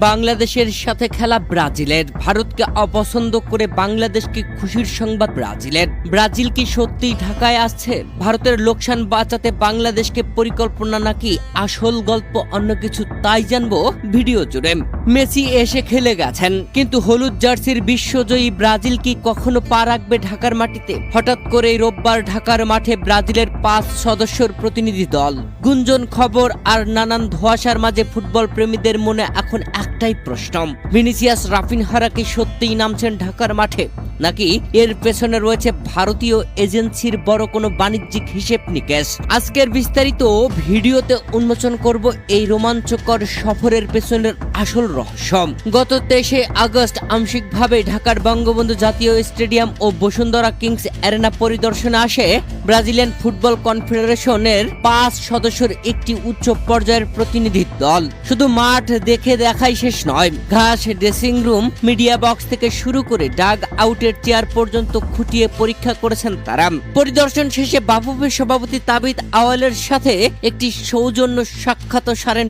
বাংলাদেশের সাথে খেলা ব্রাজিলের। ভারতকে অপছন্দ করে বাংলাদেশকে খুশির সংবাদ ব্রাজিলের। ব্রাজিল কি সত্যিই ঢাকায় আসছে? ভারতের লোকসান বাঁচাতে বাংলাদেশকে পরিকল্পনা নাকি আসল গল্প অন্য কিছু, তাই জানবো ভিডিও জুড়ে। মেসি এসে খেলে গেছেন, কিন্তু হলুদ জার্সির বিশ্বজয়ী ব্রাজিল কি কখনো পা রাখবে ঢাকার মাটিতে? হঠাৎ করে রোববার ঢাকার মাঠে ব্রাজিলের 5 সদস্যের প্রতিনিধি দল। গুঞ্জন, খবর আর নানান ধোঁয়াশার মাঝে ফুটবল প্রেমীদের মনে এখন একটাই প্রশ্ন, ভিনিসিয়াস রাফিনহারা কি সত্যিই নামছেন ঢাকার মাঠে, নাকি এর পেছনে রয়েছে ভারতীয় এজেন্সির বড় কোনো বাণিজ্যিক হিসেব নিকেশ? আজকের বিস্তারিত ভিডিওতে উন্মোচন করব এই রোমাঞ্চকর সফরের পেছনের আসল রহস্য। গত 23 আগস্ট আংশিকভাবে ঢাকার বঙ্গবন্ধু জাতীয় স্টেডিয়াম ও বসুন্ধরা কিংস অ্যারেনা পরিদর্শনে আসে ব্রাজিলিয়ান ফুটবল কনফেডারেশনের 5 সদস্যের একটি উচ্চ পর্যায়ের প্রতিনিধি দল। শুধু মাঠ দেখে দেখাই শেষ নয়, ঘাস, ড্রেসিং রুম, মিডিয়া বক্স থেকে শুরু করে ডাগ আউটের চেয়ার পর্যন্ত খুঁটিয়ে পরীক্ষা করেছেন তারা। পরিদর্শন শেষে বাফুফের সভাপতি তাবিত আওয়ালের সাথে একটি সৌজন্য সাক্ষাৎ সারেন